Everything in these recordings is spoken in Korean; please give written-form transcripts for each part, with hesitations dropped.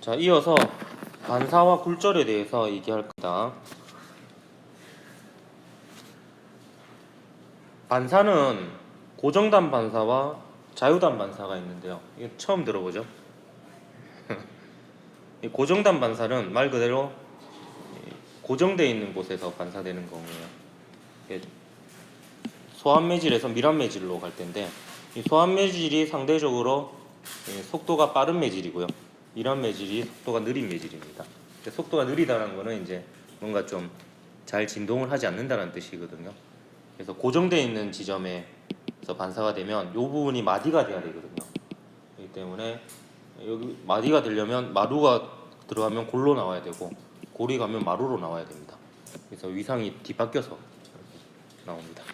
자, 이어서 반사와 굴절에 대해서 얘기할 겁니다. 반사는 고정단 반사와 자유단 반사가 있는데요. 이거 처음 들어보죠? 이 고정단 반사는 말 그대로 고정되어 있는 곳에서 반사되는 거예요. 소환 매질에서 밀환 매질로 갈 텐데, 이 소환 매질이 상대적으로 속도가 빠른 매질이고요. 밀환 매질이 속도가 느린 매질입니다. 속도가 느리다는 거는 이제 뭔가 좀 잘 진동을 하지 않는다는 뜻이거든요. 그래서 고정되어 있는 지점에서 반사가 되면 이 부분이 마디가 돼야 되거든요. 그렇기 때문에 여기 마디가 되려면 마루가 들어가면 골로 나와야 되고 골이 가면 마루로 나와야 됩니다. 그래서 위상이 뒤바뀌어서 나옵니다.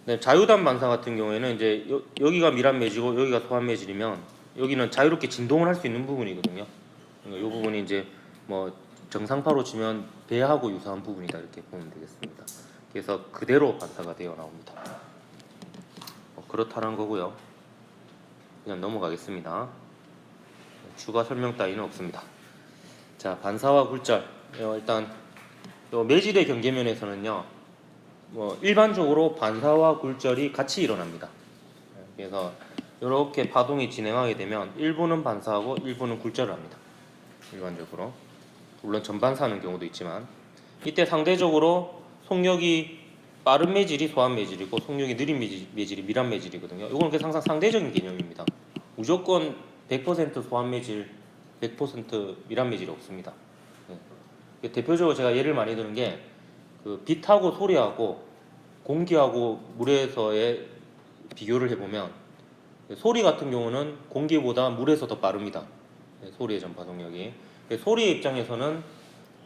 네, 자유단 반사 같은 경우에는 이제 여기가 밀환 매질이고 여기가 소환 매질이면 여기는 자유롭게 진동을 할 수 있는 부분이거든요. 그러니까 이 부분이 이제 뭐 정상파로 치면 배하고 유사한 부분이다 이렇게 보면 되겠습니다. 그래서 그대로 반사가 되어 나옵니다. 그렇다는 거고요. 그냥 넘어가겠습니다. 추가 설명 따위는 없습니다. 자, 반사와 굴절. 일단 매질의 경계면에서는요. 일반적으로 반사와 굴절이 같이 일어납니다. 그래서 이렇게 파동이 진행하게 되면 일부는 반사하고 일부는 굴절을 합니다. 일반적으로. 물론 전반사하는 경우도 있지만 이때 상대적으로 속력이 빠른 매질이 소환 매질이고 속력이 느린 매질이 밀환 매질이거든요. 이건 항상 상대적인 개념입니다. 무조건 100% 소환 매질, 100% 밀환 매질이 없습니다. 대표적으로 제가 예를 많이 드는 게 그 빛하고 소리하고 공기하고 물에서의 비교를 해보면 소리 같은 경우는 공기보다 물에서 더 빠릅니다. 소리의 전파 속력이. 소리의 입장에서는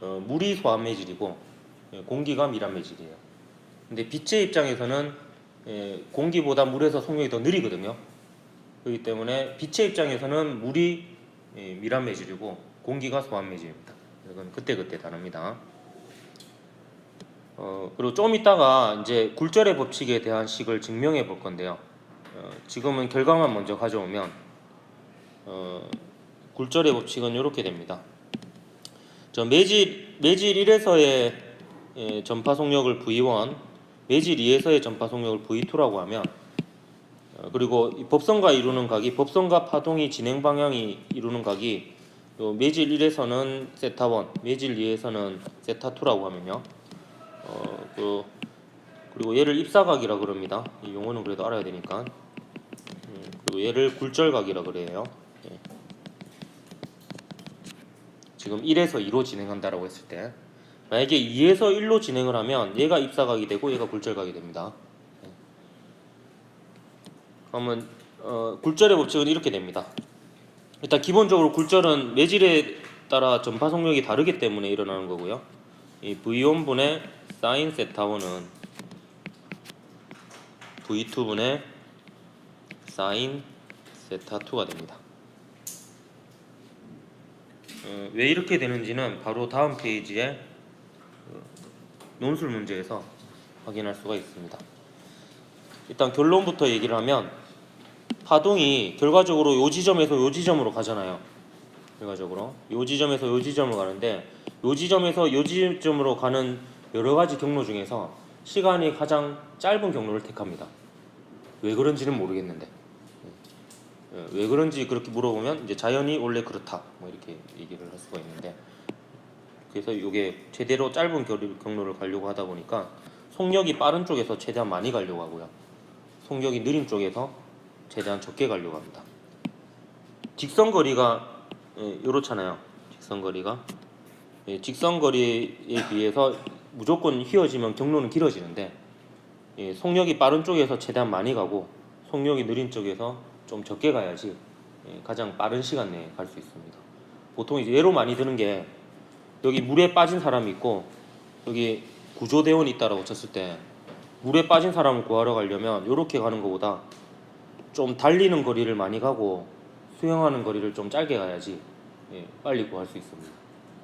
물이 소환 매질이고 공기가 밀환 매질이에요. 근데 빛의 입장에서는 공기보다 물에서 속력이 더 느리거든요. 그렇기 때문에 빛의 입장에서는 물이 밀환 매질이고 공기가 소환 매질입니다. 이건 그때그때 다릅니다. 그리고 좀 이따가 이제 굴절의 법칙에 대한 식을 증명해 볼 건데요. 지금은 결과만 먼저 가져오면 굴절의 법칙은 이렇게 됩니다. 매질 1에서의 전파 속력을 V1, 매질 2에서의 전파 속력을 V2라고 하면 그리고 법선과 이루는 각이 법선과 파동이 진행 방향이 이루는 각이 매질 1에서는 세타1, 매질 2에서는 세타2라고 하면요. 그리고 얘를 입사각이라 그럽니다. 이 용어는 그래도 알아야 되니까. 그리고 얘를 굴절각이라 그래요. 지금 1에서 2로 진행한다라고 했을 때 만약에 2에서 1로 진행을 하면 얘가 입사각이 되고 얘가 굴절각이 됩니다. 그러면 굴절의 법칙은 이렇게 됩니다. 일단 기본적으로 굴절은 매질에 따라 전파 속력이 다르기 때문에 일어나는 거고요. 이 V1분의 사인 세타1은 V2분의 사인 세타2가 됩니다. 왜 이렇게 되는지는 바로 다음 페이지에 논술 문제에서 확인할 수가 있습니다. 일단 결론부터 얘기를 하면 파동이 결과적으로 요 지점에서 요 지점으로 가잖아요. 결과적으로 요 지점에서 요 지점으로 가는데 요 지점에서 요 지점으로 가는 여러 가지 경로 중에서 시간이 가장 짧은 경로를 택합니다. 왜 그런지는 모르겠는데 왜 그런지 그렇게 물어보면 이제 자연이 원래 그렇다 뭐 이렇게 얘기를 할 수가 있는데 그래서 이게 최대로 짧은 경로를 가려고 하다 보니까 속력이 빠른 쪽에서 최대한 많이 가려고 하고요. 속력이 느린 쪽에서 최대한 적게 가려고 합니다. 직선거리가 이렇잖아요. 직선거리가 직선거리에 비해서 무조건 휘어지면 경로는 길어지는데 속력이 빠른 쪽에서 최대한 많이 가고 속력이 느린 쪽에서 좀 적게 가야지 가장 빠른 시간 내에 갈 수 있습니다. 보통 이제 예로 많이 드는 게 여기 물에 빠진 사람이 있고 여기 구조대원이 있다라고 쳤을 때 물에 빠진 사람을 구하러 가려면 이렇게 가는 것보다 좀 달리는 거리를 많이 가고 수영하는 거리를 좀 짧게 가야지 빨리 구할 수 있습니다.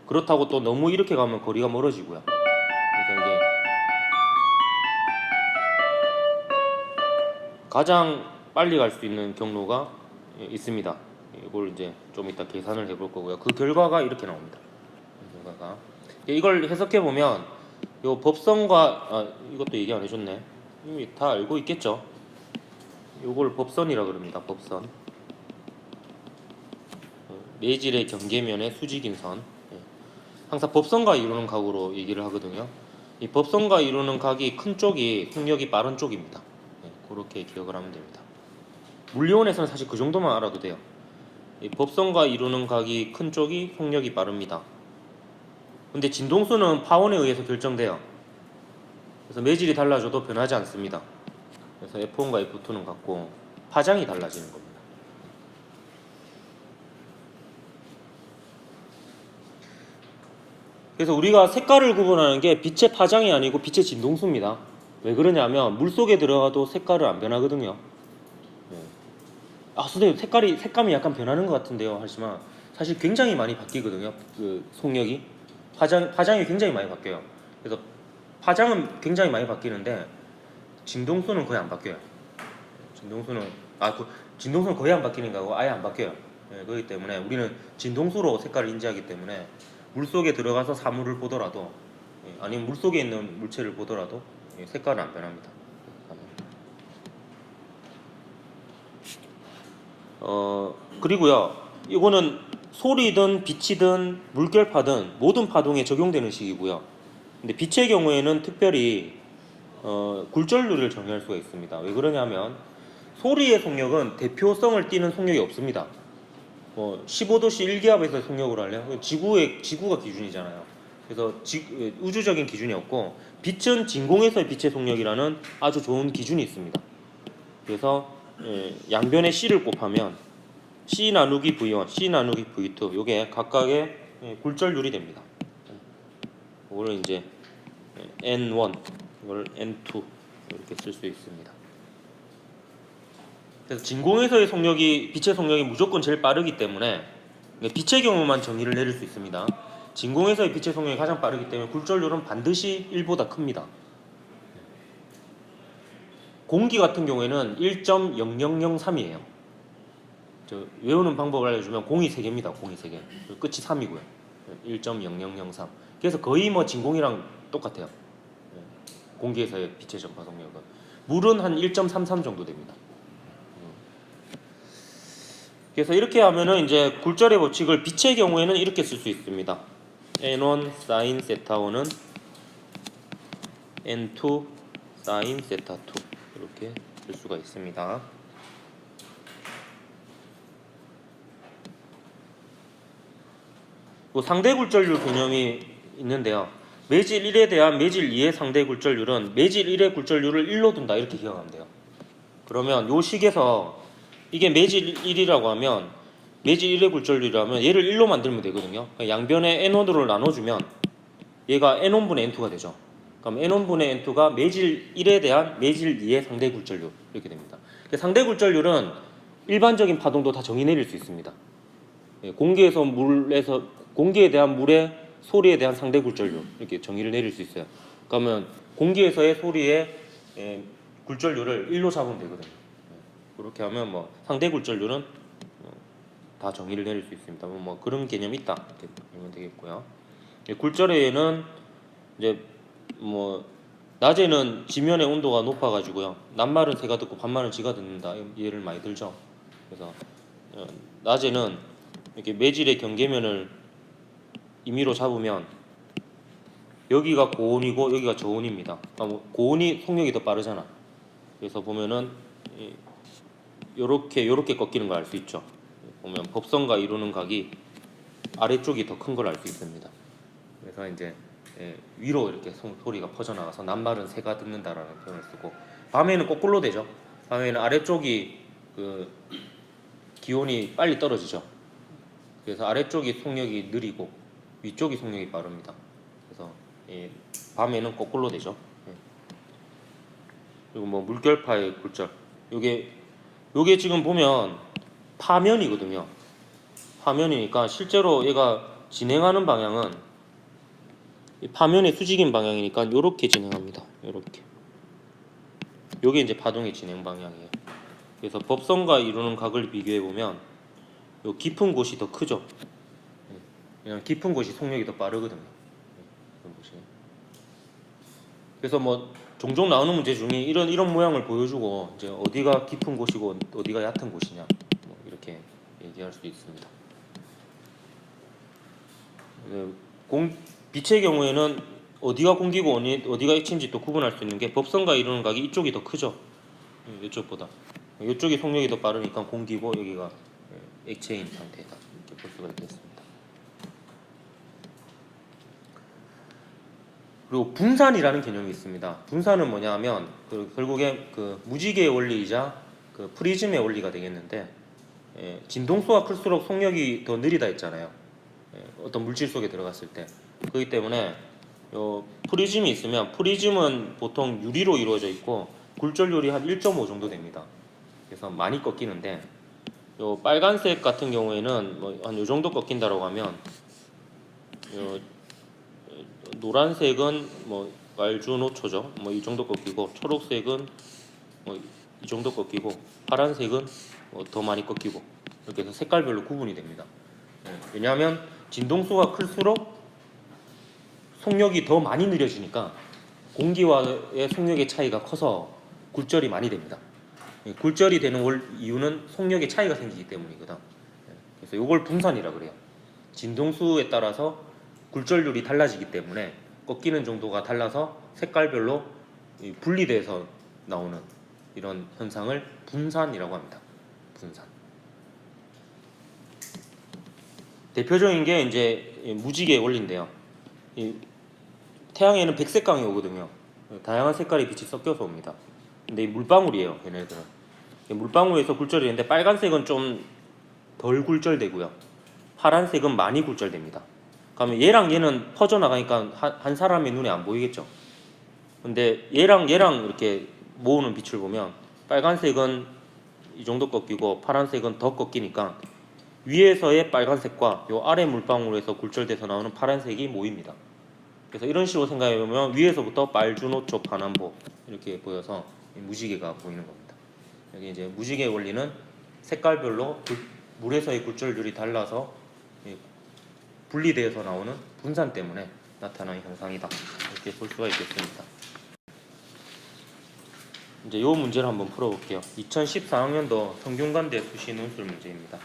그렇다고 또 너무 이렇게 가면 거리가 멀어지고요. 그래서 이게 가장 빨리 갈 수 있는 경로가 있습니다. 이걸 이제 좀 이따 계산을 해볼 거고요. 그 결과가 이렇게 나옵니다. 그 결과가 이걸 해석해 보면 요 법선과 이것도 얘기 안 해줬네. 이미 다 알고 있겠죠. 요걸 법선이라 그럽니다. 법선. 매질의 경계면의 수직인 선. 항상 법선과 이루는 각으로 얘기를 하거든요. 이 법선과 이루는 각이 큰 쪽이 속력이 빠른 쪽입니다. 그렇게 기억을 하면 됩니다. 물리원에서는 사실 그 정도만 알아도 돼요. 이 법선과 이루는 각이 큰 쪽이 속력이 빠릅니다. 근데 진동수는 파원에 의해서 결정돼요. 그래서 매질이 달라져도 변하지 않습니다. 그래서 F1과 F2는 같고 파장이 달라지는 겁니다. 그래서 우리가 색깔을 구분하는 게 빛의 파장이 아니고 빛의 진동수입니다. 왜 그러냐면 물속에 들어가도 색깔을 안 변하거든요. 선생님 색감이 약간 변하는 것 같은데요 하지만 사실 굉장히 많이 바뀌거든요. 그 속력이 파장이 굉장히 많이 바뀌어요. 그래서 파장은 굉장히 많이 바뀌는데 진동수는 거의 안 바뀌어요. 진동수는 거의 안 바뀌는 거고 아예 안 바뀌어요. 그렇기 때문에 우리는 진동수로 색깔을 인지하기 때문에 물속에 들어가서 사물을 보더라도 아니면 물속에 있는 물체를 보더라도 색깔은 안 변합니다. 그리고요 이거는 소리든 빛이든 물결파든 모든 파동에 적용되는 식이고요. 근데 빛의 경우에는 특별히 굴절률을 정의할 수가 있습니다. 왜 그러냐면 소리의 속력은 대표성을 띠는 속력이 없습니다. 15도씨 1기압에서 속력을 하려면 지구가 기준이잖아요. 그래서 우주적인 기준이 없고 빛은 진공에서의 빛의 속력이라는 아주 좋은 기준이 있습니다. 그래서 양변에 C를 곱하면 C 나누기 V1, C 나누기 V2 요게 각각의 굴절률이 됩니다. 이거를 이제 N1, 이걸 N2 이렇게 쓸 수 있습니다. 그래서 진공에서의 속력이 빛의 속력이 무조건 제일 빠르기 때문에 빛의 경우만 정의를 내릴 수 있습니다. 진공에서의 빛의 속력이 가장 빠르기 때문에 굴절률은 반드시 1보다 큽니다. 공기 같은 경우에는 1.0003이에요. 외우는 방법을 알려주면 공이 3개입니다. 공이 3개. 끝이 3이고요. 1.0003. 그래서 거의 진공이랑 똑같아요. 공기에서의 빛의 전파 속력은. 물은 한 1.33 정도 됩니다. 그래서 이렇게 하면은 이제 굴절의 법칙을 빛의 경우에는 이렇게 쓸 수 있습니다. N1 sin 세타1은 N2 sin 세타2 이렇게 쓸 수가 있습니다. 상대 굴절률 개념이 있는데요. 매질 1에 대한 매질 2의 상대 굴절률은 매질 1의 굴절률을 1로 둔다 이렇게 기억하면 돼요. 그러면 요 식에서 이게 매질 1이라고 하면 매질 1의 굴절률이라면 얘를 1로 만들면 되거든요. 양변에 N1으로 나눠주면 얘가 N1분의 N2가 되죠. 그럼 N1분의 N2가 매질 1에 대한 매질 2의 상대 굴절률 이렇게 됩니다. 상대 굴절률은 일반적인 파동도 다 정의 내릴 수 있습니다. 공기에 대한 물의 소리에 대한 상대 굴절률 이렇게 정의를 내릴 수 있어요. 그러면 공기에서의 소리의 굴절률을 1로 잡으면 되거든요. 그렇게 하면 상대 굴절률은 다 정의를 내릴 수 있습니다. 그런 개념이 있다 이렇게 보면 되겠고요. 굴절에는 이제 낮에는 지면의 온도가 높아가지고요. 낮말은 새가 듣고 밤말은 쥐가 듣는다 예를 많이 들죠. 그래서 낮에는 이렇게 매질의 경계면을 임의로 잡으면 여기가 고온이고 여기가 저온입니다. 고온이 속력이 더 빠르잖아. 그래서 보면은 요렇게 꺾이는 걸 알 수 있죠. 보면 법선과 이루는 각이 아래쪽이 더 큰 걸 알 수 있습니다. 그래서 이제 위로 이렇게 소리가 퍼져나가서 낮말은 새가 듣는다라는 표현을 쓰고 밤에는 거꾸로 되죠. 밤에는 아래쪽이 기온이 빨리 떨어지죠. 그래서 아래쪽이 속력이 느리고 위쪽이 속력이 빠릅니다. 그래서 밤에는 거꾸로 되죠. 그리고 물결파의 굴절 요게 지금 보면 파면이거든요. 파면이니까 실제로 얘가 진행하는 방향은 파면의 수직인 방향이니까 요렇게 진행합니다. 요렇게. 요게 이제 파동의 진행 방향이에요. 그래서 법선과 이루는 각을 비교해 보면 요 깊은 곳이 더 크죠. 왜냐면 깊은 곳이 속력이 더 빠르거든요. 이런 곳이. 그래서 뭐 종종 나오는 문제 중에 이런 모양을 보여주고 이제 어디가 깊은 곳이고 어디가 얕은 곳이냐 뭐 이렇게 얘기할 수 있습니다. 빛의 경우에는 어디가 공기고 어디가 액체인지 또 구분할 수 있는 게 법선과 이루는 각이 이쪽이 더 크죠. 이쪽보다. 이쪽이 속력이 더 빠르니까 공기고 여기가 액체인 상태다. 이렇게 볼 수가 있겠습니다. 그리고 분산이라는 개념이 있습니다. 분산은 뭐냐면 결국에 그 무지개의 원리이자 그 프리즘의 원리가 되겠는데 진동수가 클수록 속력이 더 느리다 했잖아요. 어떤 물질 속에 들어갔을 때. 그렇기 때문에 프리즘이 있으면 프리즘은 보통 유리로 이루어져 있고 굴절율이 한 1.5 정도 됩니다. 그래서 많이 꺾이는데 요 빨간색 같은 경우에는 뭐 한 요 정도 꺾인다라고 하면 노란색은 뭐 말주노초죠. 뭐 이 정도 꺾이고 초록색은 뭐 이 정도 꺾이고 파란색은 뭐 더 많이 꺾이고 이렇게 해서 색깔별로 구분이 됩니다. 왜냐하면 진동수가 클수록 속력이 더 많이 느려지니까 공기와의 속력의 차이가 커서 굴절이 많이 됩니다. 굴절이 되는 이유는 속력의 차이가 생기기 때문이거든. 그래서 이걸 분산이라고 그래요. 진동수에 따라서 굴절률이 달라지기 때문에 꺾이는 정도가 달라서 색깔별로 분리돼서 나오는 이런 현상을 분산이라고 합니다. 분산. 대표적인 게 이제 무지개 원리인데요. 태양에는 백색광이 오거든요. 다양한 색깔의 빛이 섞여서 옵니다. 근데 이 물방울이에요, 얘네들은. 물방울에서 굴절이 되는데 빨간색은 좀 덜 굴절되고요. 파란색은 많이 굴절됩니다. 그러면 얘랑 얘는 퍼져나가니까 한 사람의 눈에 안 보이겠죠. 근데 얘랑 이렇게 모으는 빛을 보면 빨간색은 이 정도 꺾이고 파란색은 더 꺾이니까 위에서의 빨간색과 요 아래 물방울에서 굴절돼서 나오는 파란색이 모입니다. 그래서 이런 식으로 생각해 보면 위에서부터 빨주노초 파남보 이렇게 보여서 무지개가 보이는 겁니다. 여기 이제 무지개 원리는 색깔별로 물에서의 굴절률이 달라서 분리되어서 나오는 분산 때문에 나타나는 현상이다. 이렇게 볼 수가 있겠습니다. 이제 이 문제를 한번 풀어볼게요. 2014학년도 성균관대 수시 논술 문제입니다.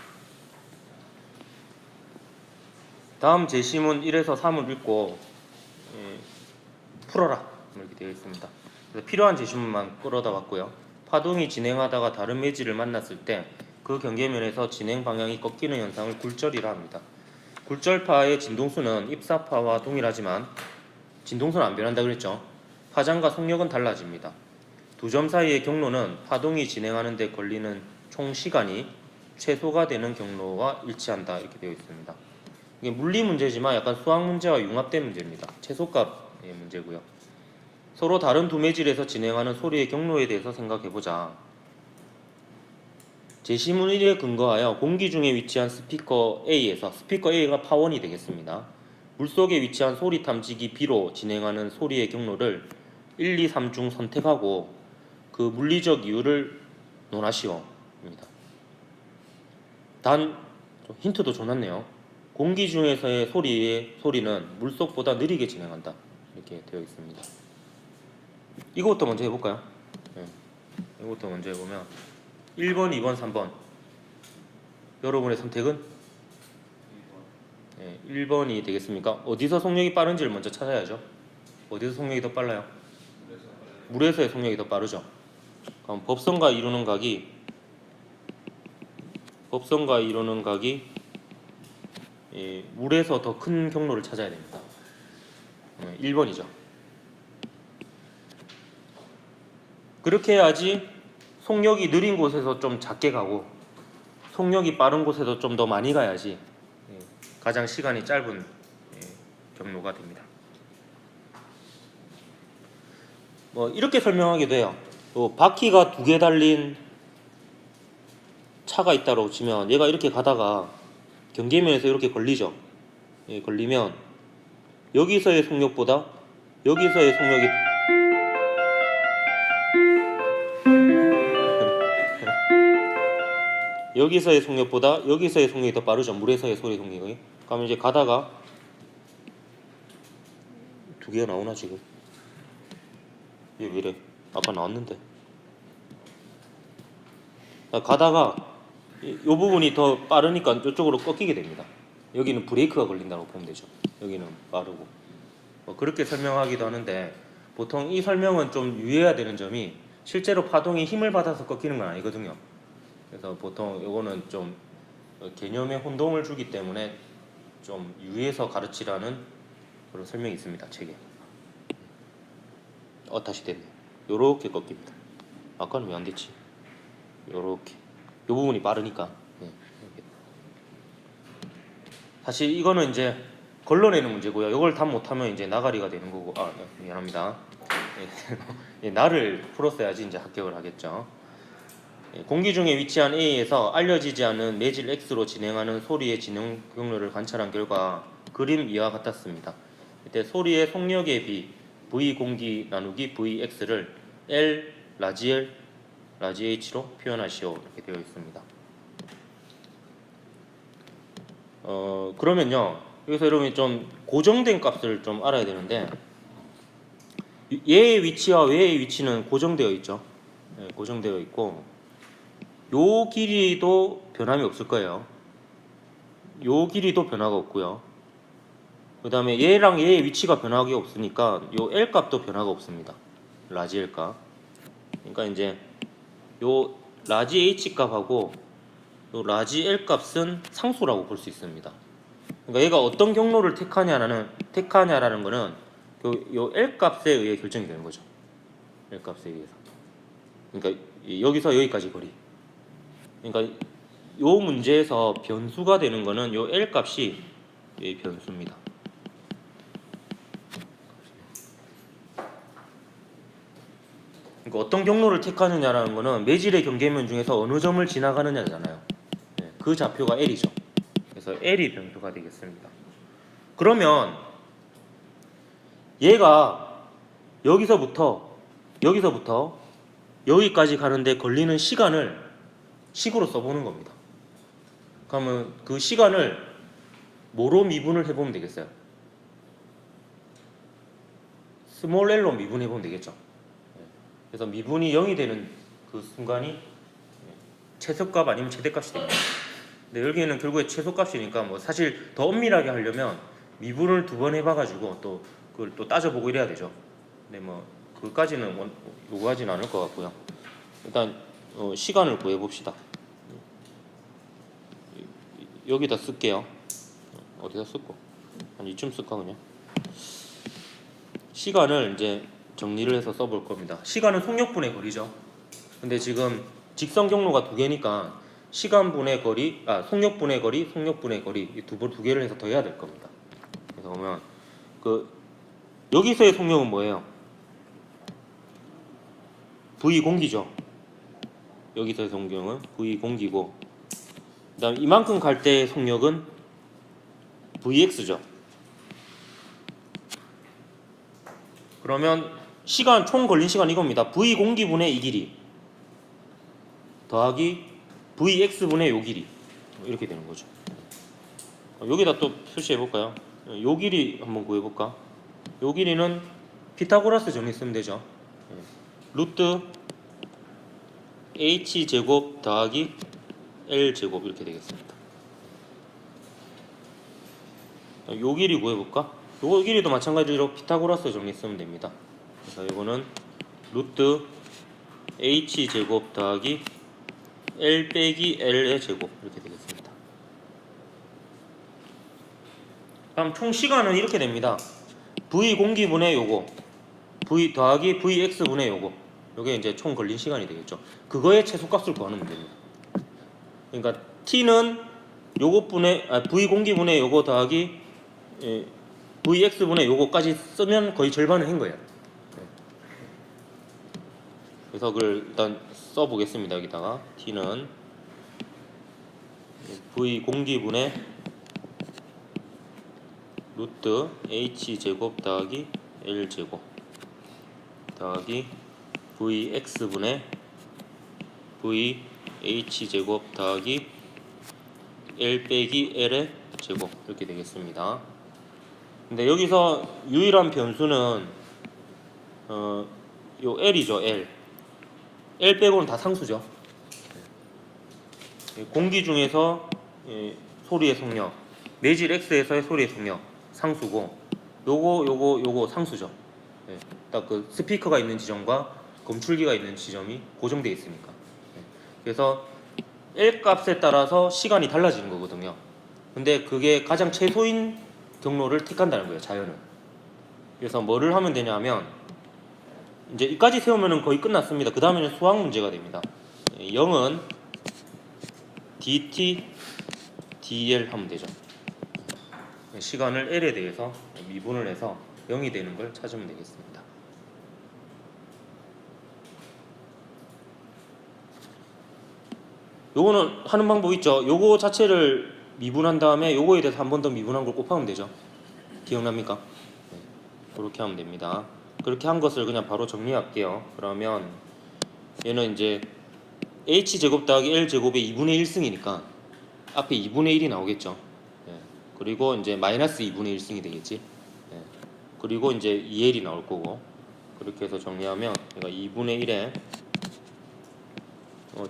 다음 제시문 1에서 3을 읽고 풀어라 이렇게 되어 있습니다. 그래서 필요한 제시문만 끌어다 봤고요. 파동이 진행하다가 다른 매질을 만났을 때 그 경계면에서 진행 방향이 꺾이는 현상을 굴절이라 합니다. 굴절파의 진동수는 입사파와 동일하지만 진동수는 안 변한다 그랬죠. 파장과 속력은 달라집니다. 두 점 사이의 경로는 파동이 진행하는 데 걸리는 총 시간이 최소가 되는 경로와 일치한다 이렇게 되어 있습니다. 이게 물리 문제지만 약간 수학 문제와 융합된 문제입니다. 최소값의 문제고요. 서로 다른 두 매질에서 진행하는 소리의 경로에 대해서 생각해보자. 제시문 1에 근거하여 공기 중에 위치한 스피커 A에서 스피커 A가 파원이 되겠습니다. 물속에 위치한 소리 탐지기 B로 진행하는 소리의 경로를 1, 2, 3 중 선택하고 그 물리적 이유를 논하시오. 입니다. 단 힌트도 줘놨네요. 공기 중에서의 소리는 물속보다 느리게 진행한다. 이렇게 되어 있습니다. 이것부터 먼저 해볼까요? 네. 이것부터 먼저 해보면 1번, 2번, 3번 여러분의 선택은? 1번이 되겠습니까? 어디서 속력이 빠른지를 먼저 찾아야죠. 어디서 속력이 더 빨라요? 물에서의 속력이 더 빠르죠. 그럼 법선과 이루는 각이 물에서 더 큰 경로를 찾아야 됩니다. 1번이죠. 그렇게 해야지 속력이 느린 곳에서 좀 작게 가고 속력이 빠른 곳에서 좀 더 많이 가야지 가장 시간이 짧은 경로가 됩니다. 뭐 이렇게 설명하기도 해요. 바퀴가 2개 달린 차가 있다고 치면 얘가 이렇게 가다가 경계면에서 이렇게 걸리죠. 걸리면 여기서의 속력보다 여기서의 속력이 여기서의 속력보다 여기서의 속력이 더 빠르죠. 물에서의 소리 속력이. 그러면 이제 가다가 두 개가 나오나 지금? 이게 왜 이래? 아까 나왔는데. 가다가 이 부분이 더 빠르니까 이쪽으로 꺾이게 됩니다. 여기는 브레이크가 걸린다고 보면 되죠. 여기는 빠르고. 그렇게 설명하기도 하는데 보통 이 설명은 좀 유의해야 되는 점이 실제로 파동이 힘을 받아서 꺾이는 건 아니거든요. 그래서 보통 이거는 좀 개념에 혼동을 주기 때문에 좀 유의해서 가르치라는 그런 설명이 있습니다. 책에. 다시 됐네. 요렇게 꺾입니다. 아까는 왜 안 됐지? 요렇게. 요 부분이 빠르니까. 네, 이렇게. 사실 이거는 이제 걸러내는 문제고요. 이걸 답 못하면 이제 나가리가 되는 거고. 네, 미안합니다. 네, 나를 풀었어야지 이제 합격을 하겠죠. 공기 중에 위치한 A에서 알려지지 않은 매질 X로 진행하는 소리의 진행 경로를 관찰한 결과 그림 이와 같았습니다. 이때 소리의 속력에 비 V 공기 나누기 Vx를 L 라지 L 라지 H로 표현하시오 이렇게 되어 있습니다. 그러면요 여기서 여러분이 좀 고정된 값을 좀 알아야 되는데 얘의 위치와 얘의 위치는 고정되어 있죠. 네, 고정되어 있고 요 길이도 변함이 없을 거예요. 요 길이도 변화가 없고요. 그 다음에 얘랑 얘의 위치가 변화가 없으니까 요 L 값도 변화가 없습니다. 라지 L 값. 그러니까 이제 요 라지 H 값하고 요 라지 L 값은 상수라고 볼 수 있습니다. 그러니까 얘가 어떤 경로를 택하냐라는 거는 요 L 값에 의해 결정이 되는 거죠. L 값에 의해서. 그러니까 여기서 여기까지 거리. 그러니까 요 문제에서 변수가 되는 거는 요 L 값이 변수입니다. 그러니까 어떤 경로를 택하느냐라는 거는 매질의 경계면 중에서 어느 점을 지나가느냐잖아요. 네, 그 좌표가 L이죠. 그래서 L이 변수가 되겠습니다. 그러면 얘가 여기서부터 여기까지 가는데 걸리는 시간을 식으로 써보는 겁니다. 그러면 그 시간을 뭐로 미분을 해보면 되겠어요? 스몰 l로 미분해보면 되겠죠. 그래서 미분이 0이 되는 그 순간이 최소값 아니면 최대값이 됩니다. 근데 여기는 결국에 최소값이니까 뭐 사실 더 엄밀하게 하려면 미분을 2번 해봐가지고 또 그걸 또 따져보고 이래야 되죠. 근데 뭐 그까지는 요구하진 않을 것 같고요. 일단 시간을 구해봅시다. 여기다 쓸게요. 어디다 쓸까? 한 이쯤 쓸까 그냥. 시간을 이제 정리를 해서 써볼 겁니다. 시간은 속력분의 거리죠. 근데 지금 직선 경로가 2개니까 시간분의 거리, 속력분의 거리, 속력분의 거리 이 두 개를 해서 더해야 될 겁니다. 그래서 보면 여기서의 속력은 뭐예요? V 공기죠. 여기서의 속력은 V 공기고, 그다음 이만큼 갈 때의 속력은 Vx죠. 그러면 시간 총 걸린 시간 이겁니다. V 공기분의 이 길이 더하기 Vx분의 요 길이 이렇게 되는 거죠. 여기다 또 표시해 볼까요? 요 길이 한번 구해볼까? 요 길이는 피타고라스 정리 쓰면 되죠. 루트 h제곱 더하기 l제곱 이렇게 되겠습니다. 요 길이 구해볼까? 요 길이도 마찬가지로 피타고라스 정리 쓰면 됩니다. 그래서 이거는 루트 h제곱 더하기 L 빼기 L의 제곱 이렇게 되겠습니다. 다음 총 시간은 이렇게 됩니다. V 공기분의 요거 V 더하기 Vx분의 요거 요게 이제 총 걸린 시간이 되겠죠. 그거의 최소값을 구하는 문제입니다. 그러니까 T는 요것분의 V 공기분의 요거 더하기 Vx분의 요거까지 쓰면 거의 절반을 한 거예요. 그래서 그걸 일단 써보겠습니다. 여기다가 T는 V 공기분의 루트 H제곱 더하기 L제곱 더하기 Vx분의 h제곱 더하기 l 빼기 l의 제곱 이렇게 되겠습니다. 근데 여기서 유일한 변수는 요 l이죠. l 빼고는 다 상수죠. 공기 중에서 소리의 속력, 매질 x에서의 소리의 속력 상수고, 요거 상수죠. 딱 그 스피커가 있는 지점과 검출기가 있는 지점이 고정되어 있으니까. 그래서 L 값에 따라서 시간이 달라지는 거거든요. 근데 그게 가장 최소인 경로를 택한다는 거예요, 자연은. 그래서 뭐를 하면 되냐면, 이제 이까지 세우면 거의 끝났습니다. 그 다음에는 수학 문제가 됩니다. 0은 dt, dl 하면 되죠. 시간을 L에 대해서 미분을 해서 0이 되는 걸 찾으면 되겠습니다. 요거는 하는 방법 있죠. 요거 자체를 미분한 다음에 요거에 대해서 한 번 더 미분한 걸 곱하면 되죠. 기억납니까? 네, 그렇게 하면 됩니다. 그렇게 한 것을 그냥 바로 정리할게요. 그러면 얘는 이제 h제곱 더하기 l제곱의 2분의 1승이니까 앞에 2분의 1이 나오겠죠. 네, 그리고 이제 마이너스 2분의 1승이 되겠지. 네, 그리고 이제 2l이 나올 거고, 그렇게 해서 정리하면 얘가 2분의 1에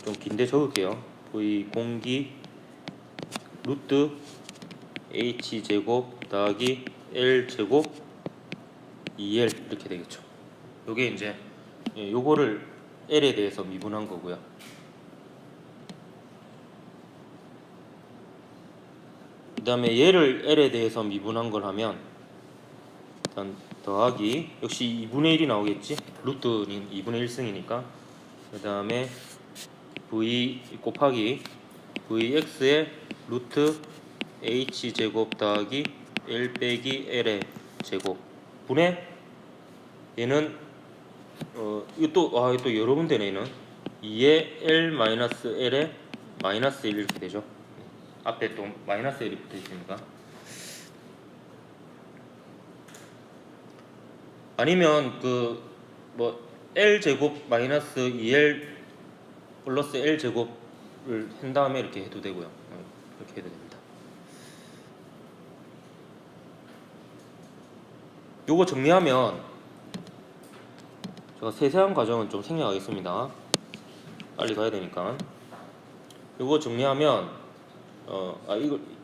좀 긴데 적을게요. v 공기 루트 h제곱 더하기 l제곱 2l 이렇게 되겠죠. 요게 이제 요거를 l에 대해서 미분한 거고요. 그 다음에 얘를 l에 대해서 미분한 걸 하면 일단 더하기, 역시 2분의 1이 나오겠지. 루트는 2분의 1승이니까. 그 다음에 v 곱하기 vx의 루트 h제곱 더하기 l 빼기 l의 제곱 분의 얘는 이거 또 여러 군데네. 얘는 2의 l 마이너스 l의 마이너스 1 이렇게 되죠. 앞에 또 마이너스 1이 붙어 있으니까. 아니면 그 뭐 l 제곱 마이너스 2l 플러스 l 제곱을 한 다음에 이렇게 해도 되고요. 이렇게 해도 됩니다. 요거 정리하면, 제가 세세한 과정은 좀 생략하겠습니다. 빨리 가야 되니까. 요거 정리하면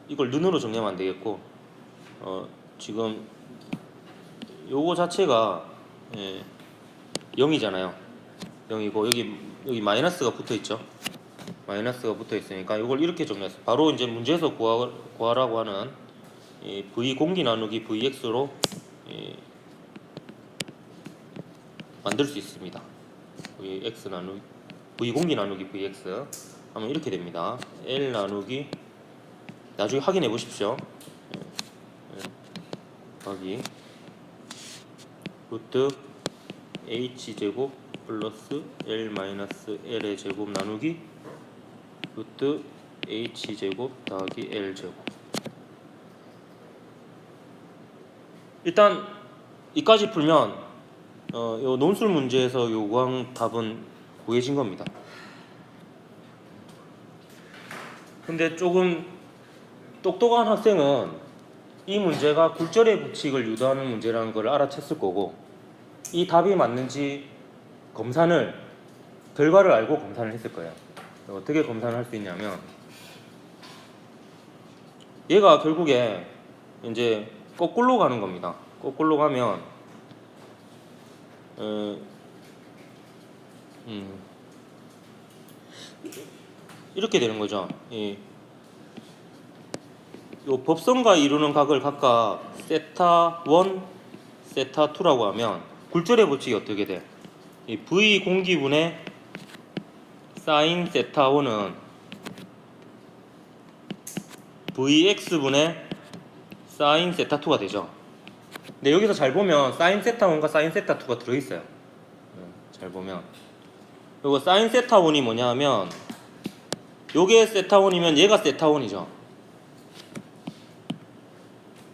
이걸 눈으로 정리하면 안 되겠고, 지금 요거 자체가 0이잖아요. 0이고 여기 마이너스가 붙어 있죠. 마이너스가 붙어 있으니까 이걸 이렇게 정리했어요. 바로 이제 문제에서 구하라고 하는 v 공기 나누기 vx로 만들 수 있습니다. v 공기 나누기 vx 하면 이렇게 됩니다. l 나누기, 나중에 확인해 보십시오. 더하기 루트 h제곱 플러스 l 마이너스 l의 제곱 나누기 루트 h제곱 더하기 l제곱. 일단 이까지 풀면 요 논술 문제에서 요구한 답은 구해진 겁니다. 근데 조금 똑똑한 학생은 이 문제가 굴절의 법칙을 유도하는 문제라는 걸 알아챘을 거고, 이 답이 맞는지 결과를 알고 검사를 했을 거예요. 어떻게 검사를 할 수 있냐면, 얘가 결국에 이제 거꾸로 가는 겁니다. 거꾸로 가면 이렇게 되는 거죠. 요 법선과 이루는 각을 각각 세타 1, 세타 2라고 하면 굴절의 법칙이 어떻게 돼? 이 v 공기분의 사인 세타 1은 vx분의 사인 세타 2가 되죠. 근데 여기서 잘 보면 사인 세타 1과 사인 세타 2가 들어있어요. 잘 보면 요거 사인 세타 1이 뭐냐 하면, 요게 세타 1이면 얘가 세타 1이죠.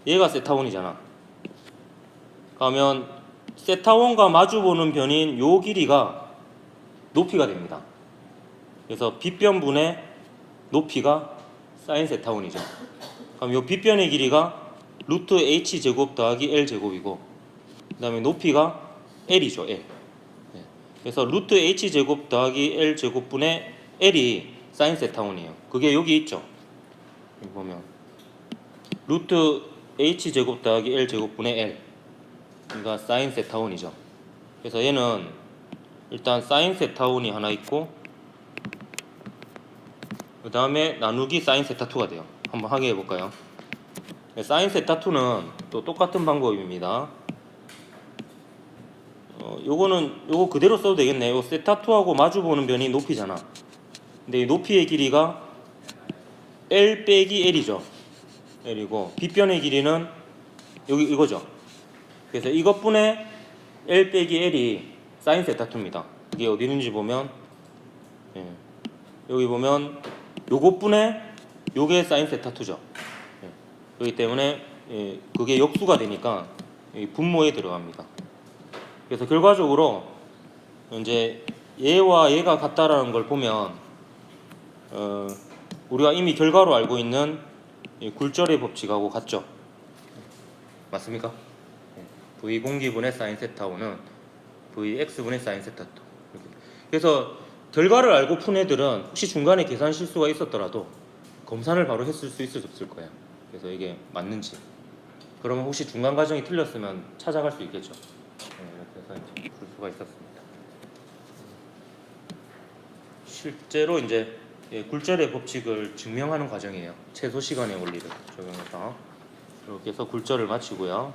얘가 세타 1이잖아. 그러면 세타 1과 마주보는 변인 요 길이가 높이가 됩니다. 그래서 빗변분의 높이가 사인 세타운이죠. 그럼 이 빗변의 길이가 루트 h 제곱 더하기 l 제곱이고, 그 다음에 높이가 l이죠. l. 네. 그래서 루트 h 제곱 더하기 l 제곱분의 l이 사인 세타운이에요. 그게 여기 있죠. 여기 보면 루트 h 제곱 더하기 l 제곱분의 l, 그러니까 사인 세타운이죠. 그래서 얘는 일단 사인 세타운이 하나 있고, 그 다음에 나누기 사인 세타2가 돼요. 한번 하게 해볼까요? 사인 세타2는 또 똑같은 방법입니다. 요거 그대로 써도 되겠네요. 요 세타2하고 마주보는 변이 높이잖아. 근데 이 높이의 길이가 L 빼기 L이죠. L이고, 빗변의 길이는 여기 이거죠. 그래서 이것분의 L 빼기 L이 사인 세타2입니다. 이게 어디 있는지 보면, 예, 여기 보면 요것분의 요게 사인 세타2죠. 예, 그렇기 때문에 그게 역수가 되니까 분모에 들어갑니다. 그래서 결과적으로 이제 얘와 얘가 같다라는 걸 보면 우리가 이미 결과로 알고 있는 굴절의 법칙하고 같죠. 맞습니까? v 공기분의 사인 세타5는 vx분의 사인 세타2. 그래서 결과를 알고 푼 애들은 혹시 중간에 계산 실수가 있었더라도 검산을 바로 했을 수 있을 거예요. 그래서 이게 맞는지. 그러면 혹시 중간 과정이 틀렸으면 찾아갈 수 있겠죠. 그래서 이제 풀 수가 있었습니다. 실제로 이제 굴절의 법칙을 증명하는 과정이에요. 최소 시간의 원리를 적용해서. 이렇게 해서 굴절을 마치고요.